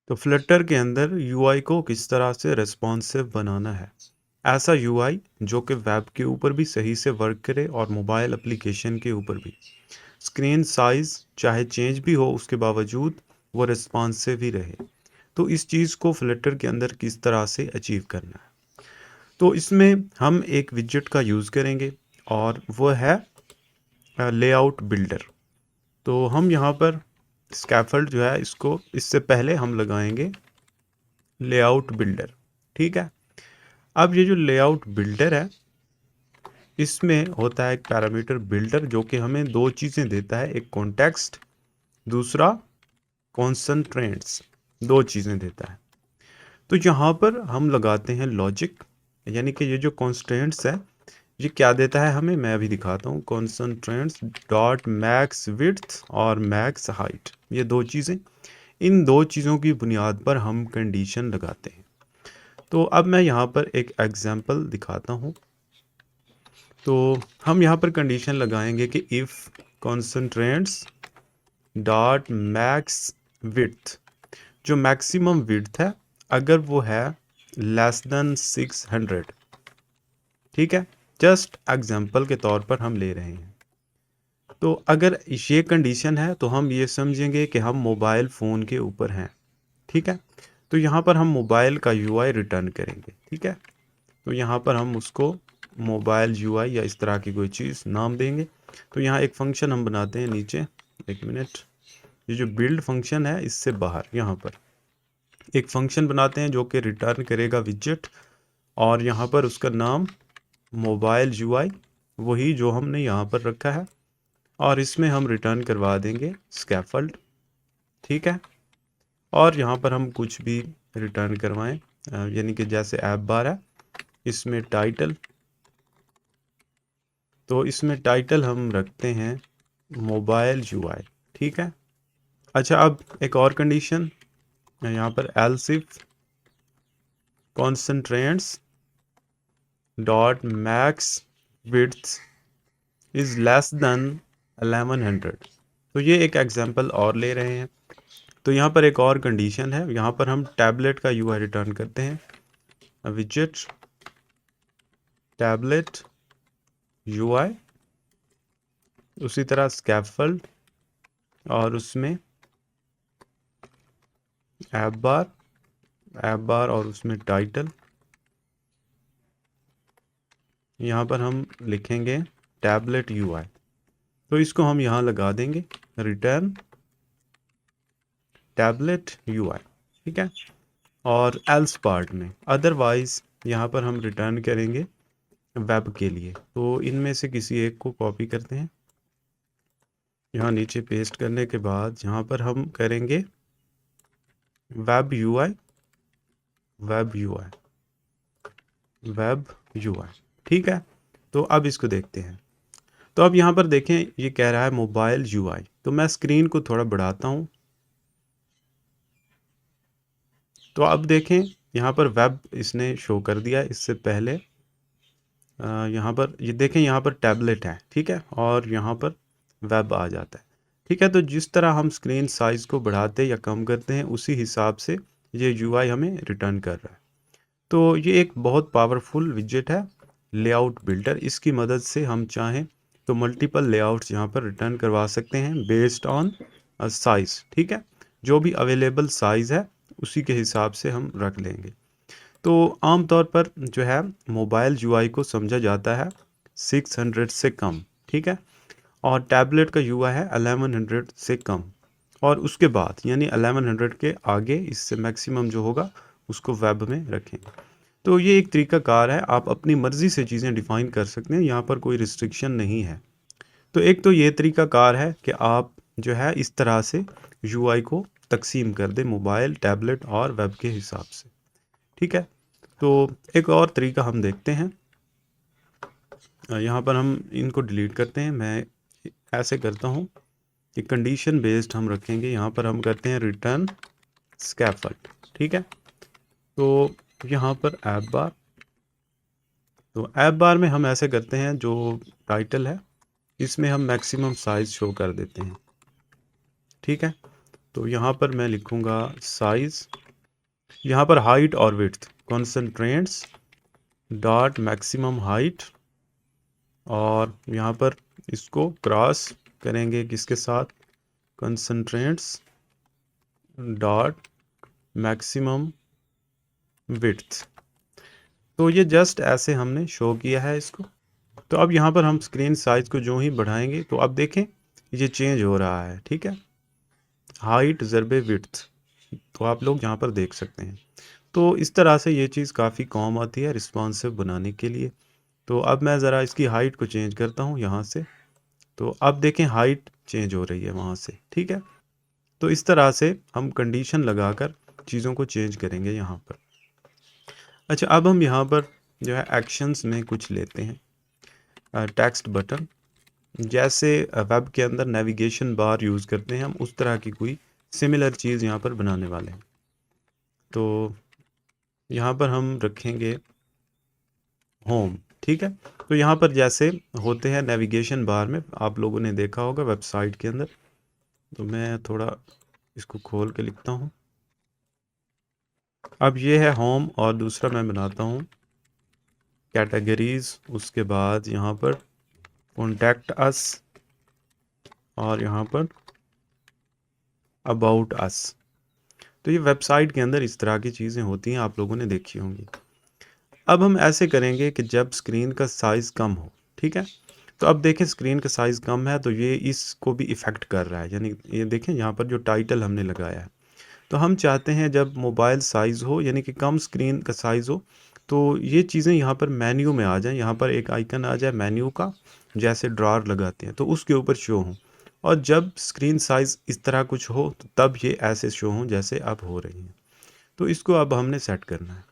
तो फ्लटर के अंदर यूआई को किस तरह से रिस्पॉन्सिव बनाना है। ऐसा यूआई जो कि वेब के ऊपर भी सही से वर्क करे और मोबाइल एप्लीकेशन के ऊपर भी। स्क्रीन साइज चाहे चेंज भी हो उसके बावजूद वो रिस्पॉन्सिव ही रहे। तो इस चीज़ को फ्लटर के अंदर किस तरह से अचीव करना है, तो इसमें हम एक विजेट का यूज़ करेंगे और वो है लेआउट बिल्डर। तो हम यहाँ पर स्कैफोल्ड जो है इसको इससे पहले हम लगाएंगे लेआउट बिल्डर। ठीक है। अब ये जो लेआउट बिल्डर है इसमें होता है एक पैरामीटर बिल्डर जो कि हमें दो चीज़ें देता है, एक कॉन्टेक्स्ट, दूसरा कॉन्सन्ट्रेंट्स। दो चीज़ें देता है। तो यहाँ पर हम लगाते हैं लॉजिक, यानी कि ये जो कॉन्स्टेंट्स है ये क्या देता है हमें, मैं अभी दिखाता हूँ। कॉन्सन्ट्रेंट्स डॉट मैक्स विड्थ और मैक्स हाइट, ये दो चीज़ें, इन दो चीज़ों की बुनियाद पर हम कंडीशन लगाते हैं। तो अब मैं यहाँ पर एक एग्जांपल दिखाता हूँ। तो हम यहाँ पर कंडीशन लगाएंगे कि इफ़ कॉन्सन्ट्रेंट्स डॉट मैक्स विड्थ, जो मैक्सिमम विड्थ है अगर वो है लेस देन 600, ठीक है, जस्ट एग्जांपल के तौर पर हम ले रहे हैं। तो अगर ये कंडीशन है तो हम ये समझेंगे कि हम मोबाइल फ़ोन के ऊपर हैं। ठीक है। तो यहाँ पर हम मोबाइल का यूआई रिटर्न करेंगे। ठीक है। तो यहाँ पर हम उसको मोबाइल यूआई या इस तरह की कोई चीज़ नाम देंगे। तो यहाँ एक फंक्शन हम बनाते हैं नीचे, एक मिनट, ये जो बिल्ड फंक्शन है इससे बाहर यहाँ पर एक फंक्शन बनाते हैं जो कि रिटर्न करेगा विजेट, और यहाँ पर उसका नाम मोबाइल यूआई, वही जो हमने यहाँ पर रखा है, और इसमें हम रिटर्न करवा देंगे स्कैफोल्ड। ठीक है। और यहाँ पर हम कुछ भी रिटर्न करवाएं, यानी कि जैसे ऐप बार है इसमें टाइटल, तो इसमें टाइटल हम रखते हैं मोबाइल यूआई। ठीक है। अच्छा, अब एक और कंडीशन यहाँ पर, else if constraints dot max width is less than 1100। तो ये एक एग्जांपल और ले रहे हैं। तो यहाँ पर एक और कंडीशन है, यहाँ पर हम टैबलेट का यूआई रिटर्न करते हैं, विजेट टैबलेट यूआई, उसी तरह स्कैफोल्ड और उसमें ऐप बार और उसमें टाइटल। यहाँ पर हम लिखेंगे टैबलेट यूआई, तो इसको हम यहाँ लगा देंगे रिटर्न टैबलेट यूआई। ठीक है। और एल्स पार्ट में अदरवाइज यहाँ पर हम रिटर्न करेंगे वेब के लिए। तो इनमें से किसी एक को कॉपी करते हैं, यहाँ नीचे पेस्ट करने के बाद यहाँ पर हम करेंगे web UI, web UI, web UI. ठीक है। तो अब इसको देखते हैं। तो अब यहाँ पर देखें ये कह रहा है मोबाइल यूआई, तो मैं स्क्रीन को थोड़ा बढ़ाता हूँ। तो अब देखें यहाँ पर वेब इसने शो कर दिया, इससे पहले यहाँ पर ये देखें यहाँ पर टैबलेट है। ठीक है। और यहाँ पर वेब आ जाता है। ठीक है। तो जिस तरह हम स्क्रीन साइज़ को बढ़ाते या कम करते हैं उसी हिसाब से ये यूआई हमें रिटर्न कर रहा है। तो ये एक बहुत पावरफुल विजेट है लेआउट बिल्डर। इसकी मदद से हम चाहें तो मल्टीपल लेआउट्स यहाँ पर रिटर्न करवा सकते हैं बेस्ड ऑन साइज़। ठीक है। जो भी अवेलेबल साइज़ है उसी के हिसाब से हम रख लेंगे। तो आमतौर पर जो है मोबाइल यूआई को समझा जाता है 600 से कम। ठीक है। और टैबलेट का यूआई है 1100 से कम, और उसके बाद यानी 1100 के आगे इससे मैक्सिमम जो होगा उसको वेब में रखेंगे। तो ये एक तरीका कार है, आप अपनी मर्ज़ी से चीज़ें डिफ़ाइन कर सकते हैं, यहाँ पर कोई रिस्ट्रिक्शन नहीं है। तो एक तो ये तरीका कार है कि आप जो है इस तरह से यूआई को तकसीम कर दें मोबाइल, टैबलेट और वेब के हिसाब से। ठीक है। तो एक और तरीका हम देखते हैं, यहाँ पर हम इनको डिलीट करते हैं। मैं ऐसे करता हूँ कि कंडीशन बेस्ड हम रखेंगे, यहाँ पर हम करते हैं रिटर्न स्कैफोल्ड। ठीक है। तो यहाँ पर ऐप बार, तो ऐप बार में हम ऐसे करते हैं, जो टाइटल है इसमें हम मैक्सिमम साइज़ शो कर देते हैं। ठीक है। तो यहाँ पर मैं लिखूँगा साइज़, यहाँ पर हाइट और विड्थ, कंसंट्रेंट्स डॉट मैक्सिमम हाइट, और यहाँ पर इसको क्रॉस करेंगे किसके साथ, कंसंट्रेंट्स डॉट मैक्सिमम विड्थ। तो ये जस्ट ऐसे हमने शो किया है इसको। तो अब यहाँ पर हम स्क्रीन साइज को जो ही बढ़ाएंगे तो अब देखें ये चेंज हो रहा है, ठीक है, हाइट ज़रबे विड्थ। तो आप लोग यहाँ पर देख सकते हैं। तो इस तरह से ये चीज़ काफ़ी काम आती है रिस्पॉन्सिव बनाने के लिए। तो अब मैं ज़रा इसकी हाइट को चेंज करता हूँ यहाँ से। तो अब देखें हाइट चेंज हो रही है वहाँ से, ठीक है। तो इस तरह से हम कंडीशन लगाकर चीज़ों को चेंज करेंगे यहाँ पर। अच्छा, अब हम यहाँ पर जो है एक्शंस में कुछ लेते हैं। टेक्स्ट बटन, जैसे वेब के अंदर नेविगेशन बार यूज़ करते हैं, हम उस तरह की कोई सिमिलर चीज़ यहाँ पर बनाने वाले हैं। तो यहाँ पर हम रखेंगे होम, ठीक है। तो यहाँ पर जैसे होते हैं नेविगेशन बार में, आप लोगों ने देखा होगा वेबसाइट के अंदर। तो मैं थोड़ा इसको खोल के लिखता हूँ। अब ये है होम, और दूसरा मैं बनाता हूँ कैटेगरीज, उसके बाद यहाँ पर कॉन्टैक्ट अस, और यहाँ पर अबाउट अस। तो ये वेबसाइट के अंदर इस तरह की चीज़ें होती हैं, आप लोगों ने देखी होंगी। अब हम ऐसे करेंगे कि जब स्क्रीन का साइज़ कम हो, ठीक है। तो अब देखें स्क्रीन का साइज़ कम है तो ये इसको भी इफ़ेक्ट कर रहा है, यानी ये देखें यहाँ पर जो टाइटल हमने लगाया है। तो हम चाहते हैं जब मोबाइल साइज़ हो, यानी कि कम स्क्रीन का साइज़ हो, तो ये चीज़ें यहाँ पर मेन्यू में आ जाएं, यहाँ पर एक आइकन आ जाए मेन्यू का, जैसे ड्रॉर लगाते हैं तो उसके ऊपर शो हों। और जब स्क्रीन साइज़ इस तरह कुछ हो तो तब ये ऐसे शो हों जैसे अब हो रही हैं। तो इसको अब हमने सेट करना है।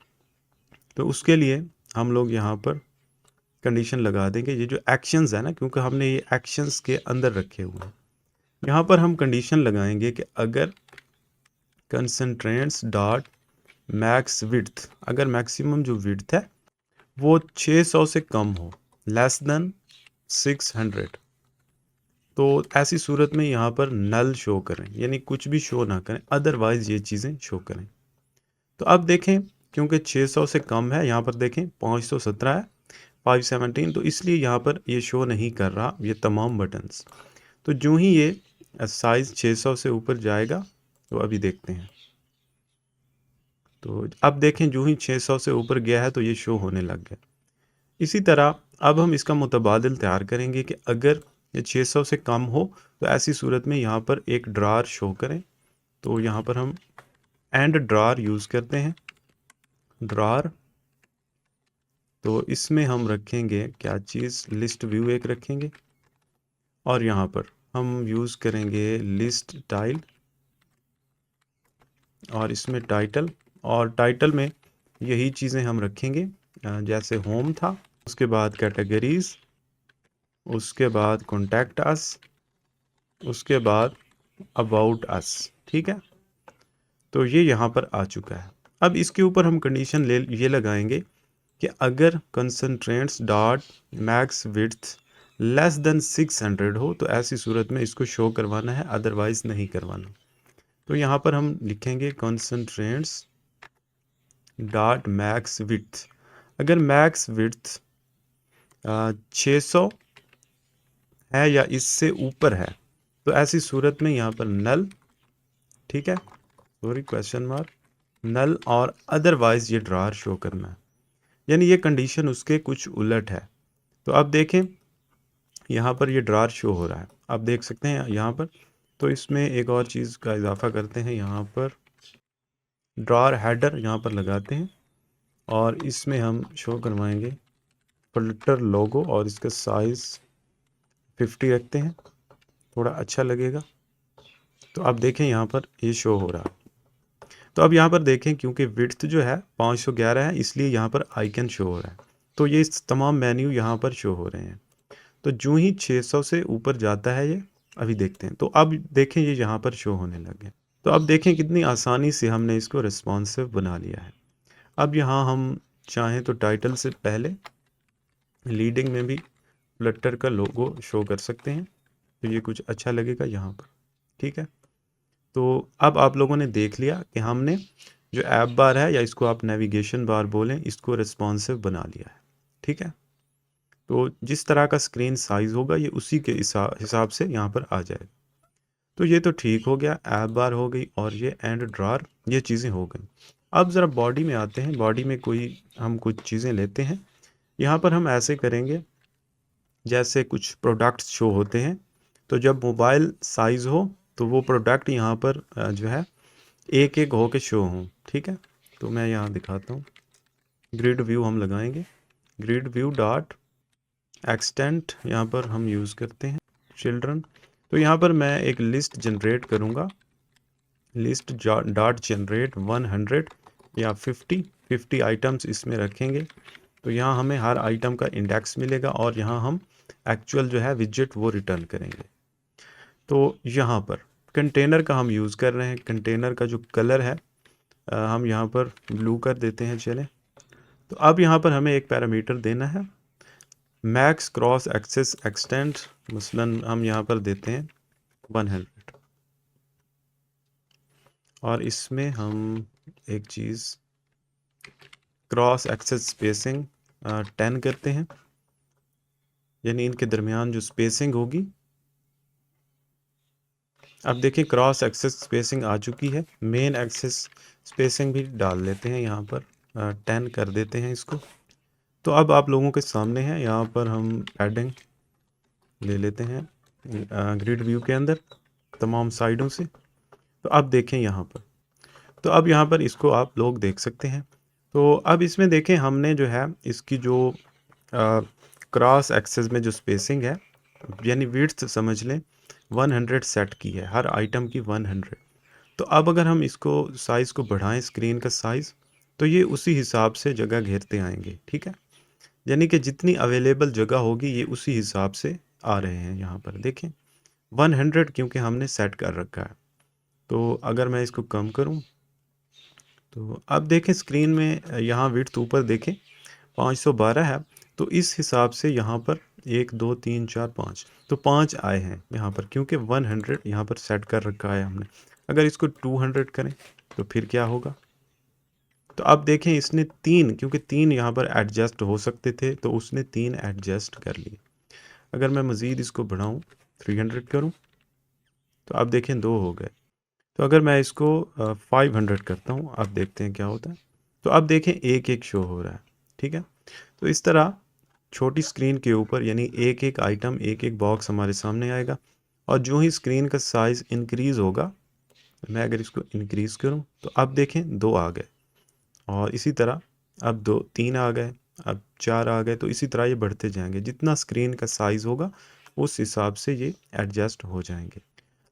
तो उसके लिए हम लोग यहाँ पर कंडीशन लगा देंगे, ये जो एक्शंस है ना, क्योंकि हमने ये एक्शंस के अंदर रखे हुए हैं, यहाँ पर हम कंडीशन लगाएंगे कि अगर कंसंट्रेंट्स डॉट मैक्स विड्थ, अगर मैक्सिमम जो विड्थ है वो 600 से कम हो, लेस देन 600, तो ऐसी सूरत में यहाँ पर नल शो करें, यानी कुछ भी शो ना करें, अदरवाइज ये चीज़ें शो करें। तो अब देखें क्योंकि 600 से कम है, यहाँ पर देखें 517 है, 517, तो इसलिए यहाँ पर ये शो नहीं कर रहा ये तमाम बटन्स। तो जो ही ये साइज़ 600 से ऊपर जाएगा, तो अभी देखते हैं। तो अब देखें जो ही 600 से ऊपर गया है तो ये शो होने लग गया। इसी तरह अब हम इसका मुतबादिल तैयार करेंगे कि अगर ये 600 से कम हो तो ऐसी सूरत में यहाँ पर एक ड्रॉर शो करें। तो यहाँ पर हम एंड ड्रॉर यूज़ करते हैं, ड्रॉर। तो इसमें हम रखेंगे क्या चीज़, लिस्ट व्यू एक रखेंगे, और यहाँ पर हम यूज़ करेंगे लिस्ट टाइल, और इसमें टाइटल, और टाइटल में यही चीज़ें हम रखेंगे जैसे होम था, उसके बाद कैटेगरीज, उसके बाद कॉन्टैक्ट अस, उसके बाद अबाउट अस, ठीक है। तो ये यहाँ पर आ चुका है। अब इसके ऊपर हम कंडीशन ये लगाएंगे कि अगर constraints dot max width less than 600 हो तो ऐसी सूरत में इसको शो करवाना है, अदरवाइज नहीं करवाना। तो यहाँ पर हम लिखेंगे कंसंट्रेंट्स डॉट मैक्स विड्थ, अगर मैक्स विड्थ 600 है या इससे ऊपर है तो ऐसी सूरत में यहाँ पर नल, ठीक है, सॉरी क्वेश्चन मार्क, नल, और अदरवाइज ये ड्रॉर शो करना है, यानी ये कंडीशन उसके कुछ उलट है। तो अब देखें यहाँ पर ये ड्रॉर शो हो रहा है, आप देख सकते हैं यहाँ पर। तो इसमें एक और चीज़ का इजाफा करते हैं, यहाँ पर ड्रॉर हेडर यहाँ पर लगाते हैं, और इसमें हम शो करवाएंगे फिल्टर लोगो, और इसका साइज़ 50 रखते हैं, थोड़ा अच्छा लगेगा। तो आप देखें यहाँ पर ये शो हो रहा है। तो अब यहाँ पर देखें क्योंकि विड्थ जो है 511 है, इसलिए यहाँ पर आइकन शो हो रहा है। तो ये तमाम मेन्यू यहाँ पर शो हो रहे हैं। तो जो ही 600 से ऊपर जाता है ये, अभी देखते हैं। तो अब देखें ये यहाँ पर शो होने लग गया। तो अब देखें कितनी आसानी से हमने इसको रिस्पॉन्सिव बना लिया है। अब यहाँ हम चाहें तो टाइटल से पहले लीडिंग में भी फ्लटर का लोगो शो कर सकते हैं, तो ये कुछ अच्छा लगेगा यहाँ पर, ठीक है। तो अब आप लोगों ने देख लिया कि हमने जो ऐप बार है, या इसको आप नेविगेशन बार बोलें, इसको रिस्पॉन्सिव बना लिया है। ठीक है, तो जिस तरह का स्क्रीन साइज होगा ये उसी के हिसाब से यहाँ पर आ जाएगा। तो ये तो ठीक हो गया, ऐप बार हो गई और ये एंड ड्रॉर, ये चीज़ें हो गई। अब ज़रा बॉडी में आते हैं। बॉडी में हम कुछ चीज़ें लेते हैं। यहाँ पर हम ऐसे करेंगे जैसे कुछ प्रोडक्ट्स शो होते हैं, तो जब मोबाइल साइज़ हो तो वो प्रोडक्ट यहाँ पर जो है एक एक होके शो हों। ठीक है, तो मैं यहाँ दिखाता हूँ। ग्रिड व्यू हम लगाएंगे, ग्रिड व्यू डॉट एक्सटेंट यहाँ पर हम यूज़ करते हैं चिल्ड्रन। तो यहाँ पर मैं एक लिस्ट जनरेट करूँगा, लिस्ट डॉट जनरेट 100 या 50 आइटम्स इसमें रखेंगे। तो यहाँ हमें हर आइटम का इंडेक्स मिलेगा और यहाँ हम एक्चुअल जो है विजेट वो रिटर्न करेंगे। तो यहाँ पर कंटेनर का हम यूज़ कर रहे हैं। कंटेनर का जो कलर है हम यहाँ पर ब्लू कर देते हैं। चलें, तो अब यहाँ पर हमें एक पैरामीटर देना है, मैक्स क्रॉस एक्सेस एक्सटेंड, मसलन हम यहाँ पर देते हैं 100 और इसमें हम एक चीज़ क्रॉस एक्सेस स्पेसिंग 10 करते हैं, यानी इनके दरमियान जो स्पेसिंग होगी। अब देखिए क्रॉस एक्सेस स्पेसिंग आ चुकी है। मेन एक्सेस स्पेसिंग भी डाल लेते हैं, यहाँ पर 10 कर देते हैं इसको। तो अब आप लोगों के सामने है, यहाँ पर हम पैडिंग ले लेते हैं ग्रिड व्यू के अंदर तमाम साइडों से। तो अब देखें यहाँ पर, तो अब यहाँ पर इसको आप लोग देख सकते हैं। तो अब इसमें देखें हमने जो है इसकी जो क्रॉस एक्सेस में जो स्पेसिंग है, यानी विड्थ समझ लें 100 सेट की है, हर आइटम की 100। तो अब अगर हम इसको साइज़ को बढ़ाएं, स्क्रीन का साइज़, तो ये उसी हिसाब से जगह घेरते आएंगे। ठीक है, यानी कि जितनी अवेलेबल जगह होगी ये उसी हिसाब से आ रहे हैं। यहाँ पर देखें 100 क्योंकि हमने सेट कर रखा है। तो अगर मैं इसको कम करूँ तो अब देखें स्क्रीन में यहाँ विड्थ ऊपर देखें 512 है। तो इस हिसाब से यहाँ पर 1 2 3 4 5, तो 5 आए हैं यहाँ पर, क्योंकि 100 यहाँ पर सेट कर रखा है हमने। अगर इसको 200 करें तो फिर क्या होगा? तो अब देखें इसने 3, क्योंकि 3 यहाँ पर एडजस्ट हो सकते थे तो उसने 3 एडजस्ट कर लिए। अगर मैं मज़ीद इसको बढ़ाऊँ 300 करूँ तो अब देखें 2 हो गए। तो अगर मैं इसको 500 करता हूँ, अब देखते हैं क्या होता है। तो अब देखें एक एक शो हो रहा है। ठीक है, तो इस तरह छोटी स्क्रीन के ऊपर यानी एक एक आइटम, एक एक बॉक्स हमारे सामने आएगा। और जो ही स्क्रीन का साइज़ इंक्रीज़ होगा, मैं अगर इसको इंक्रीज़ करूं तो अब देखें 2 आ गए, और इसी तरह अब 2 3 आ गए, अब 4 आ गए। तो इसी तरह ये बढ़ते जाएंगे, जितना स्क्रीन का साइज़ होगा उस हिसाब से ये एडजस्ट हो जाएंगे।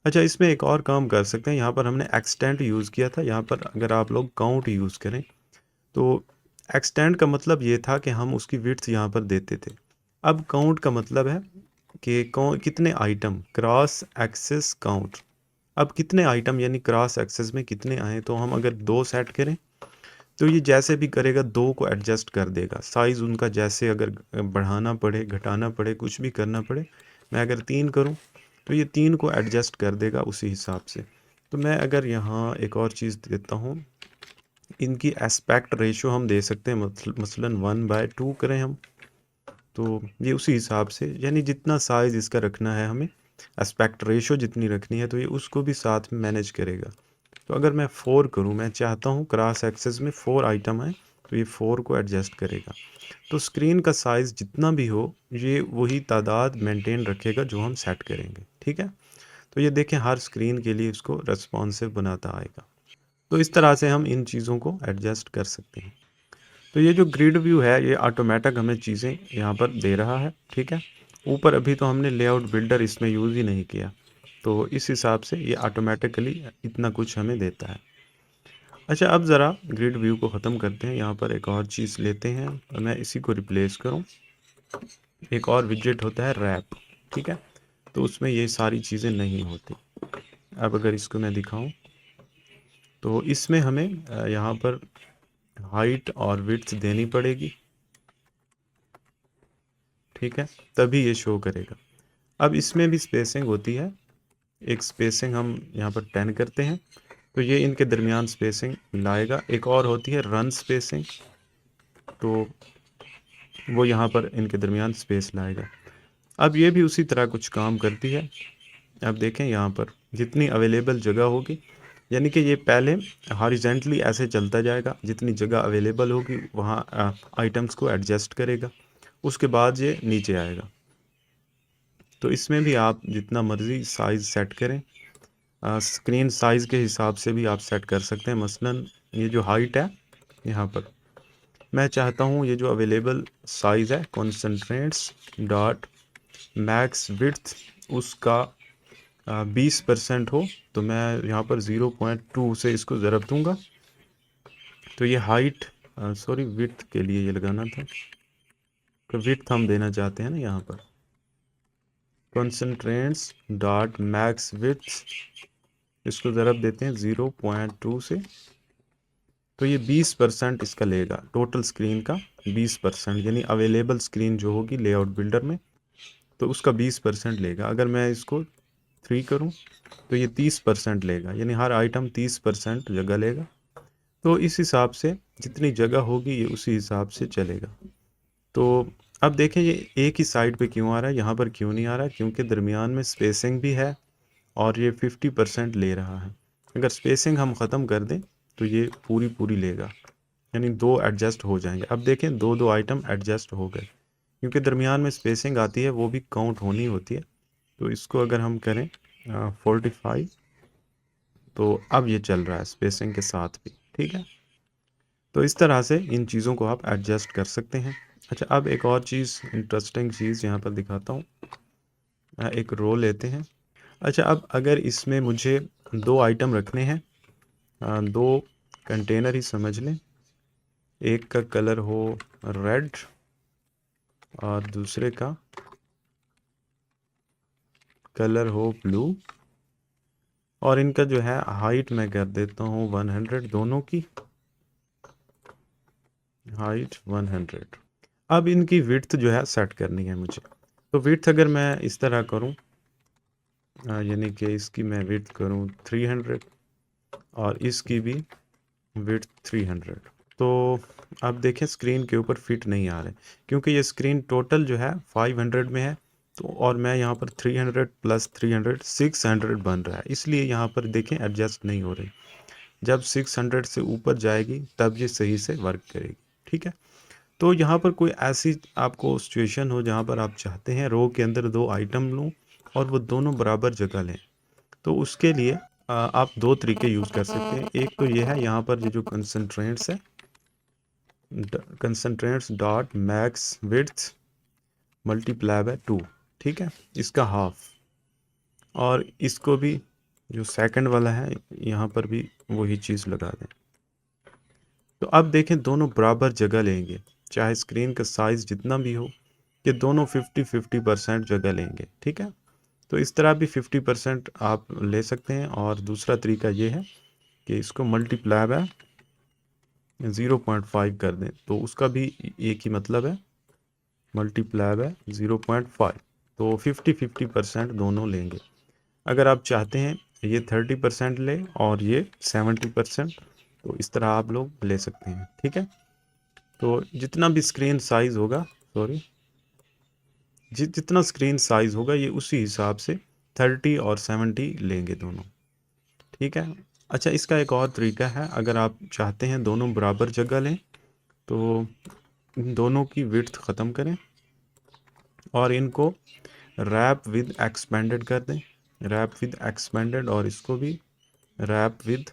अच्छा, इसमें एक और काम कर सकते हैं। यहाँ पर हमने एक्सटेंड यूज़ किया था, यहाँ पर अगर आप लोग काउंट यूज़ करें तो एक्सटेंड का मतलब ये था कि हम उसकी विड्थ यहाँ पर देते थे। अब काउंट का मतलब है कि कितने आइटम, क्रॉस एक्सेस काउंट। अब कितने आइटम यानी क्रॉस एक्सेस में कितने आए, तो हम अगर 2 सेट करें तो ये जैसे भी करेगा 2 को एडजस्ट कर देगा। साइज़ उनका जैसे अगर बढ़ाना पड़े, घटाना पड़े, कुछ भी करना पड़े, मैं अगर 3 करूँ तो ये 3 को एडजस्ट कर देगा उसी हिसाब से। तो मैं अगर यहाँ एक और चीज़ देता हूँ, इनकी एस्पेक्ट रेशो हम दे सकते हैं, मसलन 1/2 करें हम, तो ये उसी हिसाब से, यानी जितना साइज़ इसका रखना है हमें, एस्पेक्ट रेशो जितनी रखनी है, तो ये उसको भी साथ में मैनेज करेगा। तो अगर मैं 4 करूँ, मैं चाहता हूँ क्रॉस एक्सेस में 4 आइटम है, तो ये 4 को एडजस्ट करेगा। तो स्क्रीन का साइज़ जितना भी हो ये वही तादाद मेंटेन रखेगा जो हम सेट करेंगे। ठीक है, तो ये देखें हर स्क्रीन के लिए इसको रेस्पॉन्सिव बनाता आएगा। तो इस तरह से हम इन चीज़ों को एडजस्ट कर सकते हैं। तो ये जो ग्रिड व्यू है ये ऑटोमेटिक हमें चीज़ें यहाँ पर दे रहा है। ठीक है, ऊपर अभी तो हमने लेआउट बिल्डर इसमें यूज़ ही नहीं किया, तो इस हिसाब से ये ऑटोमेटिकली इतना कुछ हमें देता है। अच्छा, अब ज़रा ग्रिड व्यू को ख़त्म करते हैं। यहाँ पर एक और चीज़ लेते हैं और मैं इसी को रिप्लेस करूँ। एक और विजेट होता है रैप। ठीक है, तो उसमें ये सारी चीज़ें नहीं होती। अब अगर इसको मैं दिखाऊं तो इसमें हमें यहाँ पर हाइट और विड्थ देनी पड़ेगी। ठीक है, तभी ये शो करेगा। अब इसमें भी स्पेसिंग होती है, एक स्पेसिंग हम यहाँ पर 10 करते हैं, तो ये इनके दरमियान स्पेसिंग लाएगा। एक और होती है रन स्पेसिंग, तो वो यहाँ पर इनके दरमियान स्पेस लाएगा। अब ये भी उसी तरह कुछ काम करती है। अब देखें यहाँ पर जितनी अवेलेबल जगह होगी, यानी कि ये पहले हॉरिजेंटली ऐसे चलता जाएगा, जितनी जगह अवेलेबल होगी वहाँ आइटम्स को एडजस्ट करेगा, उसके बाद ये नीचे आएगा। तो इसमें भी आप जितना मर्ज़ी साइज़ सेट करें, स्क्रीन साइज़ के हिसाब से भी आप सेट कर सकते हैं। मसलन ये जो हाइट है, यहाँ पर मैं चाहता हूँ ये जो अवेलेबल साइज़ है कॉन्सेंट्रेट्स डॉट मैक्स विड्थ उसका 20% हो, तो मैं यहाँ पर 0.2 से इसको ज़रब दूंगा। तो ये हाइट सॉरी विड्थ के लिए ये लगाना था, तो विड्थ हम देना चाहते हैं ना, यहाँ पर कॉन्सेंट्रेट्स डॉट मैक्स विड्थ, इसको ज़रब देते हैं 0.2 से, तो ये 20% इसका लेगा, टोटल स्क्रीन का 20%, यानी अवेलेबल स्क्रीन जो होगी लेआउट बिल्डर में, तो उसका 20% लेगा। अगर मैं इसको 3 करूं तो ये 30% लेगा, यानी हर आइटम 30% जगह लेगा। तो इस हिसाब से जितनी जगह होगी ये उसी हिसाब से चलेगा। तो अब देखें ये एक ही साइड पे क्यों आ रहा है, यहाँ पर क्यों नहीं आ रहा है, क्योंकि दरमियान में स्पेसिंग भी है और ये 50% ले रहा है। अगर स्पेसिंग हम ख़त्म कर दें तो ये पूरी लेगा, यानी 2 एडजस्ट हो जाएंगे। अब देखें 2 आइटम एडजस्ट हो गए, क्योंकि दरमियान में स्पेसिंग आती है वो भी काउंट होनी होती है। तो इसको अगर हम करें 45, तो अब ये चल रहा है स्पेसिंग के साथ भी, ठीक है। तो इस तरह से इन चीज़ों को आप एडजस्ट कर सकते हैं। अच्छा, अब एक और चीज़, इंटरेस्टिंग चीज़ यहाँ पर दिखाता हूँ। एक रो लेते हैं। अच्छा, अब अगर इसमें मुझे 2 आइटम रखने हैं, 2 कंटेनर ही समझ लें, एक का कलर हो रेड और दूसरे का कलर हो ब्लू, और इनका जो है हाइट मैं कर देता हूँ 100, दोनों की हाइट 100। अब इनकी विड्थ जो है सेट करनी है मुझे। तो विड्थ अगर मैं इस तरह करूँ, यानी कि इसकी मैं विड्थ करूँ 300 और इसकी भी विड्थ 300, तो अब देखें स्क्रीन के ऊपर फिट नहीं आ रहे, क्योंकि ये स्क्रीन टोटल जो है 500 में है, तो और मैं यहाँ पर 300 प्लस 300 600 बन रहा है, इसलिए यहाँ पर देखें एडजस्ट नहीं हो रही। जब 600 से ऊपर जाएगी तब ये सही से वर्क करेगी, ठीक है। तो यहाँ पर कोई ऐसी आपको सिचुएशन हो जहाँ पर आप चाहते हैं रो के अंदर 2 आइटम लूँ और वो दोनों बराबर जगह लें, तो उसके लिए आप 2 तरीके यूज़ कर सकते हैं। एक तो ये है, यहाँ पर ये जो कंसंट्रेंट्स है, constraints dot max width multiply by 2, ठीक है, इसका हाफ। और इसको भी जो सेकंड वाला है यहाँ पर भी वही चीज़ लगा दें। तो अब देखें दोनों बराबर जगह लेंगे, चाहे स्क्रीन का साइज़ जितना भी हो, ये दोनों 50-50% जगह लेंगे, ठीक है। तो इस तरह भी 50% आप ले सकते हैं। और दूसरा तरीका ये है कि इसको मल्टीप्लाई बाय 0.5 कर दें, तो उसका भी एक ही मतलब है, मल्टीप्लाई बाय 0.5, तो 50-50% दोनों लेंगे। अगर आप चाहते हैं ये 30% ले और ये 70%, तो इस तरह आप लोग ले सकते हैं, ठीक है। तो जितना भी स्क्रीन साइज़ होगा, सॉरी, जितना स्क्रीन साइज़ होगा ये उसी हिसाब से 30 और 70 लेंगे दोनों, ठीक है। अच्छा, इसका एक और तरीका है, अगर आप चाहते हैं दोनों बराबर जगह लें, तो इन दोनों की विड्थ ख़त्म करें और इनको रैप विद एक्सपेंडेड कर दें, रैप विद एक्सपेंडेड, और इसको भी रैप विद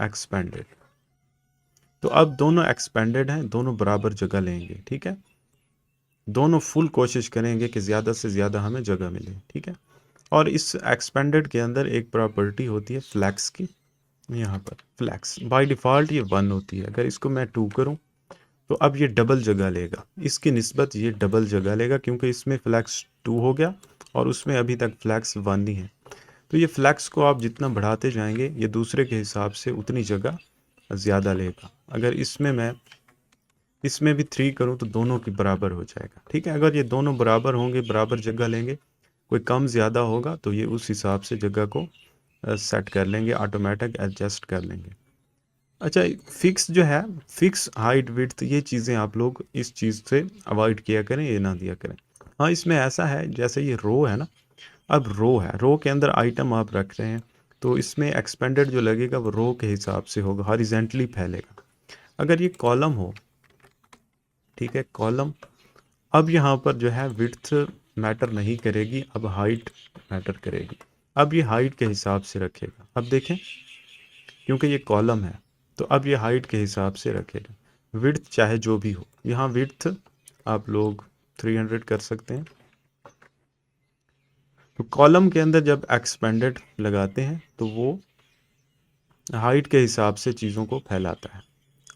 एक्सपेंडेड। तो अब दोनों एक्सपेंडेड हैं, दोनों बराबर जगह लेंगे, ठीक है। दोनों फुल कोशिश करेंगे कि ज़्यादा से ज़्यादा हमें जगह मिले, ठीक है। और इस एक्सपेंडेड के अंदर एक प्रॉपर्टी होती है फ्लैक्स की, यहाँ पर फ्लैक्स बाय डिफ़ॉल्ट ये 1 होती है। अगर इसको मैं 2 करूँ तो अब ये डबल जगह लेगा, इसकी निस्बत ये डबल जगह लेगा, क्योंकि इसमें फ्लैक्स 2 हो गया और उसमें अभी तक फ्लैक्स 1 ही है। तो ये फ्लैक्स को आप जितना बढ़ाते जाएंगे ये दूसरे के हिसाब से उतनी जगह ज़्यादा लेगा। अगर इसमें भी 3 करूँ तो दोनों के बराबर हो जाएगा, ठीक है। अगर ये दोनों बराबर होंगे, बराबर जगह लेंगे, कोई कम ज़्यादा होगा तो ये उस हिसाब से जगह को सेट कर लेंगे, ऑटोमेटिक एडजस्ट कर लेंगे। अच्छा, फिक्स जो है, फिक्स हाइट विड्थ, ये चीज़ें आप लोग इस चीज़ से अवॉइड किया करें, ये ना दिया करें। हाँ, इसमें ऐसा है जैसे ये रो है ना, अब रो है, रो के अंदर आइटम आप रख रहे हैं, तो इसमें एक्सपेंडेड जो लगेगा वो रो के हिसाब से होगा, हॉरिजेंटली फैलेगा। अगर ये कॉलम हो, ठीक है, कॉलम, अब यहाँ पर जो है विड्थ मैटर नहीं करेगी, अब हाइट मैटर करेगी। अब ये हाइट के हिसाब से रखेगा। अब देखें, क्योंकि ये कॉलम है तो अब ये हाइट के हिसाब से रखेगा, विड्थ चाहे जो भी हो। यहाँ विड्थ आप लोग 300 कर सकते हैं। तो कॉलम के अंदर जब एक्सपेंडेड लगाते हैं तो वो हाइट के हिसाब से चीज़ों को फैलाता है,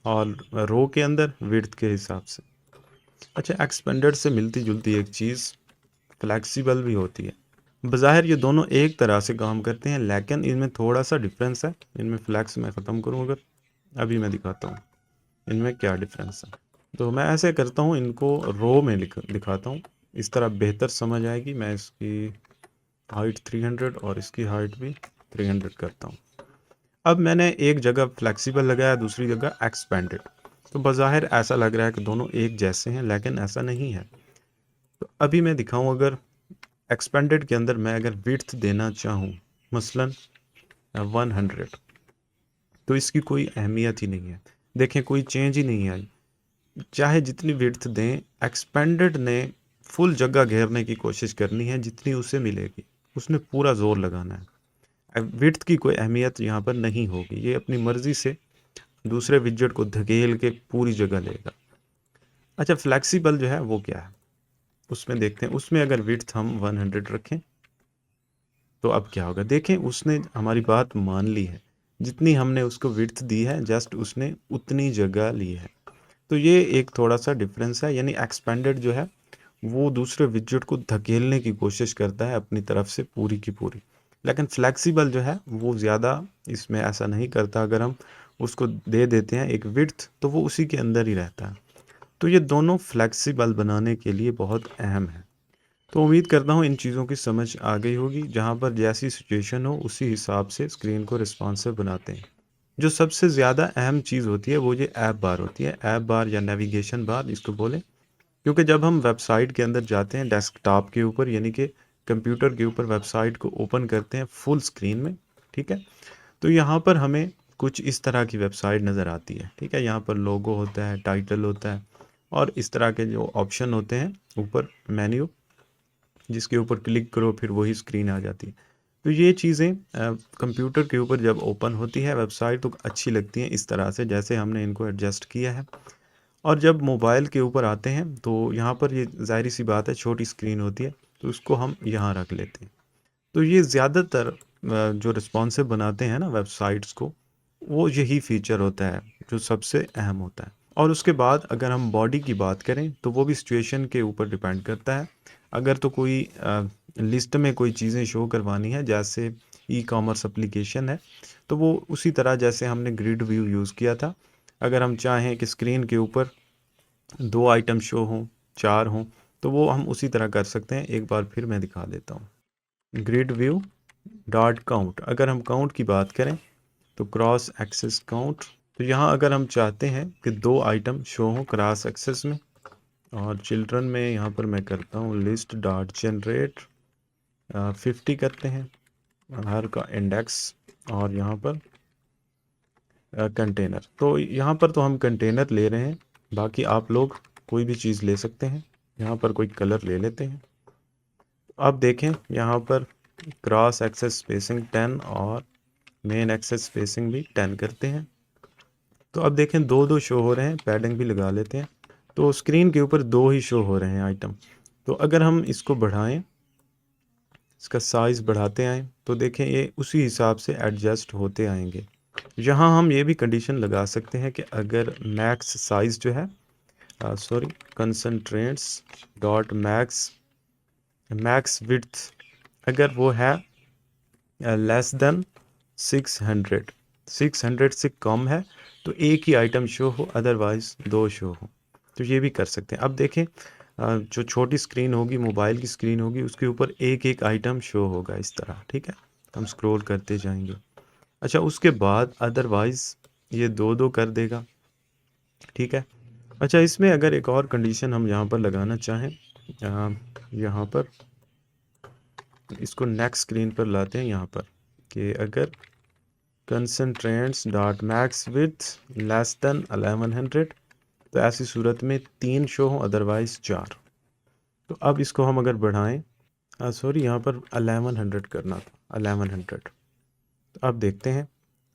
और रो के अंदर विड्थ के हिसाब से। अच्छा, एक्सपेंडेड से मिलती जुलती एक चीज़ फ्लैक्सिबल भी होती है। बज़ाहिर ये दोनों एक तरह से काम करते हैं, लेकिन इनमें थोड़ा सा डिफरेंस है। इनमें फ्लैक्स मैं ख़त्म करूँ अगर, अभी मैं दिखाता हूँ इनमें क्या डिफरेंस है। तो मैं ऐसे करता हूँ, इनको रो में दिखाता हूँ, इस तरह बेहतर समझ आएगी। मैं इसकी हाइट 300 और इसकी हाइट भी 300 करता हूँ। अब मैंने एक जगह फ्लेक्सिबल लगाया, दूसरी जगह एक्सपेंडेड, तो बज़ाहिर ऐसा लग रहा है कि दोनों एक जैसे हैं, लेकिन ऐसा नहीं है। तो अभी मैं दिखाऊँ, अगर एक्सपेंडेड के अंदर मैं अगर विड्थ देना चाहूँ मसलन 100, तो इसकी कोई अहमियत ही नहीं है। देखें, कोई चेंज ही नहीं आई, चाहे जितनी विड्थ दें, एक्सपेंडेड ने फुल जगह घेरने की कोशिश करनी है, जितनी उसे मिलेगी उसने पूरा जोर लगाना है। विड्थ की कोई अहमियत यहाँ पर नहीं होगी, ये अपनी मर्जी से दूसरे विजेट को धकेल के पूरी जगह लेगा। अच्छा, फ्लेक्सिबल जो है वो क्या है, उसमें देखते हैं। उसमें अगर विड्थ हम 100 रखें तो अब क्या होगा, देखें उसने हमारी बात मान ली है, जितनी हमने उसको विड्थ दी है जस्ट उसने उतनी जगह ली है। तो ये एक थोड़ा सा डिफरेंस है, यानी एक्सपेंडेड जो है वो दूसरे विजेट को धकेलने की कोशिश करता है अपनी तरफ से पूरी की पूरी, लेकिन फ्लेक्सिबल जो है वो ज़्यादा इसमें ऐसा नहीं करता। अगर हम उसको दे देते हैं एक विड्थ तो वो उसी के अंदर ही रहता है। तो ये दोनों फ्लेक्सिबल बनाने के लिए बहुत अहम है। तो उम्मीद करता हूँ इन चीज़ों की समझ आ गई होगी। जहाँ पर जैसी सिचुएशन हो उसी हिसाब से स्क्रीन को रिस्पॉन्सिव बनाते हैं। जो सबसे ज़्यादा अहम चीज़ होती है वो ये ऐप बार होती है, ऐप बार या नेविगेशन बार इसको बोले। क्योंकि जब हम वेबसाइट के अंदर जाते हैं डेस्कटॉप के ऊपर, यानी कि कंप्यूटर के ऊपर वेबसाइट को ओपन करते हैं फुल स्क्रीन में, ठीक है, तो यहाँ पर हमें कुछ इस तरह की वेबसाइट नज़र आती है। ठीक है, यहाँ पर लोगो होता है, टाइटल होता है, और इस तरह के जो ऑप्शन होते हैं ऊपर मेन्यू, जिसके ऊपर क्लिक करो फिर वही स्क्रीन आ जाती है। तो ये चीज़ें कंप्यूटर के ऊपर जब ओपन होती है वेबसाइट तो अच्छी लगती हैं इस तरह से, जैसे हमने इनको एडजस्ट किया है। और जब मोबाइल के ऊपर आते हैं तो यहाँ पर ये ज़ाहिर सी बात है छोटी स्क्रीन होती है, तो उसको हम यहाँ रख लेते हैं। तो ये ज़्यादातर जो रिस्पॉन्सिव बनाते हैं ना वेबसाइट्स को, वो यही फीचर होता है जो सबसे अहम होता है। और उसके बाद अगर हम बॉडी की बात करें तो वो भी सिचुएशन के ऊपर डिपेंड करता है। अगर तो कोई लिस्ट में कोई चीज़ें शो करवानी है, जैसे ई कॉमर्स एप्लीकेशन है, तो वो उसी तरह जैसे हमने ग्रिड व्यू यूज़ किया था। अगर हम चाहें कि स्क्रीन के ऊपर 2 आइटम शो हों, 4 हों, तो वो हम उसी तरह कर सकते हैं। एक बार फिर मैं दिखा देता हूँ। ग्रिड व्यू डॉट काउंट, अगर हम काउंट की बात करें तो क्रॉस एक्सेस काउंट। तो यहाँ अगर हम चाहते हैं कि 2 आइटम शो हों क्रॉस एक्सेस में, और चिल्ड्रन में यहाँ पर मैं करता हूँ लिस्ट डॉट जनरेट 50 करते हैं हर का इंडेक्स, और यहाँ पर कंटेनर। तो यहाँ पर तो हम कंटेनर ले रहे हैं, बाकी आप लोग कोई भी चीज़ ले सकते हैं। यहाँ पर कोई कलर ले लेते हैं। अब देखें यहाँ पर क्रॉस एक्सेस स्पेसिंग 10 और मेन एक्सेस स्पेसिंग भी 10 करते हैं। तो अब देखें दो दो शो हो रहे हैं, पैडिंग भी लगा लेते हैं, तो स्क्रीन के ऊपर 2 ही शो हो रहे हैं आइटम। तो अगर हम इसको बढ़ाएं, इसका साइज़ बढ़ाते आएँ, तो देखें ये उसी हिसाब से एडजस्ट होते आएंगे। यहाँ हम ये भी कंडीशन लगा सकते हैं कि अगर मैक्स साइज़ जो है sorry constraints dot max max width अगर वो है लेस देन 600 से कम है तो एक ही आइटम शो हो, अदरवाइज 2 शो हो। तो ये भी कर सकते हैं। अब देखें जो छोटी स्क्रीन होगी, मोबाइल की स्क्रीन होगी, उसके ऊपर एक-एक आइटम शो होगा इस तरह, ठीक है? हम स्क्रॉल करते जाएँगे। अच्छा, उसके बाद अदरवाइज़ ये 2-2 कर देगा, ठीक है? अच्छा, इसमें अगर एक और कंडीशन हम यहाँ पर लगाना चाहें, यहाँ पर इसको नेक्स्ट स्क्रीन पर लाते हैं यहाँ पर, कि अगर constraints dot max width less than 1100, तो ऐसी सूरत में 3 शो हों, अदरवाइज़ 4। तो अब इसको हम अगर बढ़ाएँ, सॉरी, यहाँ पर 1100 करना था, 1100। तो अब देखते हैं,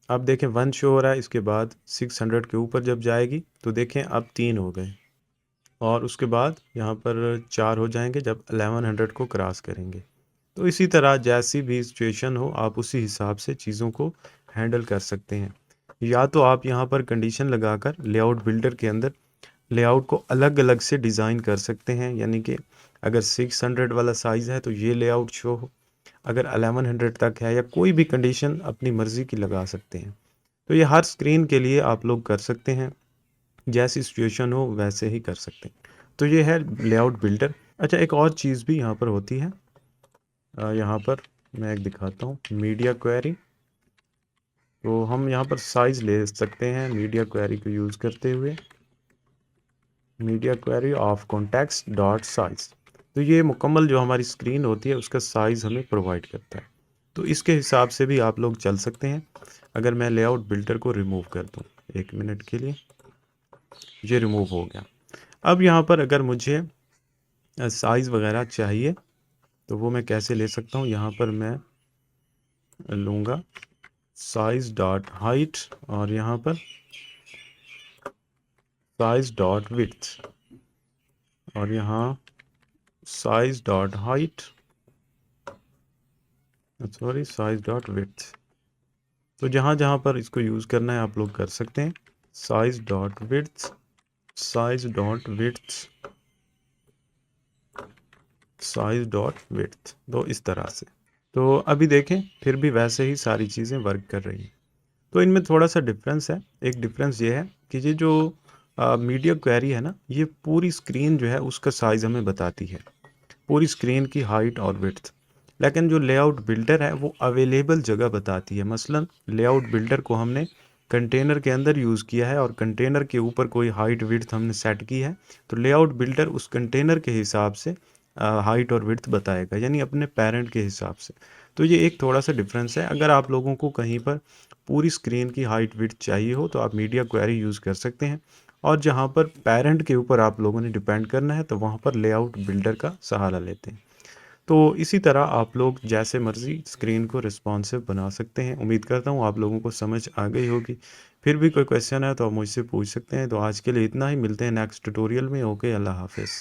अब देखें 1 शो हो रहा है, इसके बाद 600 के ऊपर जब जाएगी तो देखें अब 3 हो गए, और उसके बाद यहाँ पर 4 हो जाएंगे जब 1100 को क्रॉस करेंगे। तो इसी तरह जैसी भी सिचुएशन हो, आप उसी हिसाब से चीज़ों को हैंडल कर सकते हैं। या तो आप यहाँ पर कंडीशन लगाकर लेआउट बिल्डर के अंदर लेआउट को अलग अलग से डिज़ाइन कर सकते हैं, यानी कि अगर 600 वाला साइज़ है तो ये लेआउट शो हो, अगर 1100 तक है, या कोई भी कंडीशन अपनी मर्ज़ी की लगा सकते हैं। तो ये हर स्क्रीन के लिए आप लोग कर सकते हैं, जैसी सिचुएशन हो वैसे ही कर सकते हैं। तो ये है लेआउट बिल्डर। अच्छा, एक और चीज़ भी यहाँ पर होती है, यहाँ पर मैं एक दिखाता हूँ, मीडिया क्वेरी। तो हम यहाँ पर साइज़ ले सकते हैं मीडिया क्वेरी को यूज़ करते हुए, media query of context dot size. तो ये मुकम्मल जो हमारी स्क्रीन होती है उसका साइज़ हमें प्रोवाइड करता है। तो इसके हिसाब से भी आप लोग चल सकते हैं। अगर मैं लेआउट बिल्डर को रिमूव कर दूँ 1 मिनट के लिए, ये रिमूव हो गया। अब यहाँ पर अगर मुझे साइज़ वगैरह चाहिए तो वो मैं कैसे ले सकता हूँ, यहाँ पर मैं लूँगा साइज़ डॉट हाइट, और यहाँ पर साइज़ डॉट विड्थ, और यहाँ size dot height, sorry, size dot width. तो जहाँ जहाँ पर इसको यूज़ करना है आप लोग कर सकते हैं। Size dot width, size dot width, size dot width, तो इस तरह से। तो अभी देखें फिर भी वैसे ही सारी चीज़ें वर्क कर रही हैं। तो इनमें थोड़ा सा डिफरेंस है। एक डिफरेंस ये है कि ये जो मीडिया क्वेरी है ना, ये पूरी स्क्रीन जो है उसका साइज़ हमें बताती है, पूरी स्क्रीन की हाइट और विड्थ। लेकिन जो लेआउट बिल्डर है वो अवेलेबल जगह बताती है। मसलन लेआउट बिल्डर को हमने कंटेनर के अंदर यूज़ किया है और कंटेनर के ऊपर कोई हाइट विड्थ हमने सेट की है, तो लेआउट बिल्डर उस कंटेनर के हिसाब से हाइट और विड्थ बताएगा, यानी अपने पेरेंट के हिसाब से। तो ये एक थोड़ा सा डिफरेंस है। अगर आप लोगों को कहीं पर पूरी स्क्रीन की हाइट विड्थ चाहिए हो तो आप मीडिया क्वेरी यूज़ कर सकते हैं, और जहाँ पर पेरेंट के ऊपर आप लोगों ने डिपेंड करना है तो वहाँ पर लेआउट बिल्डर का सहारा लेते हैं। तो इसी तरह आप लोग जैसे मर्ज़ी स्क्रीन को रिस्पॉन्सिव बना सकते हैं। उम्मीद करता हूँ आप लोगों को समझ आ गई होगी। फिर भी कोई क्वेश्चन है तो आप मुझसे पूछ सकते हैं। तो आज के लिए इतना ही, मिलते हैं नेक्स्ट ट्यूटोरियल में। ओके, अल्लाह हाफ़िज़।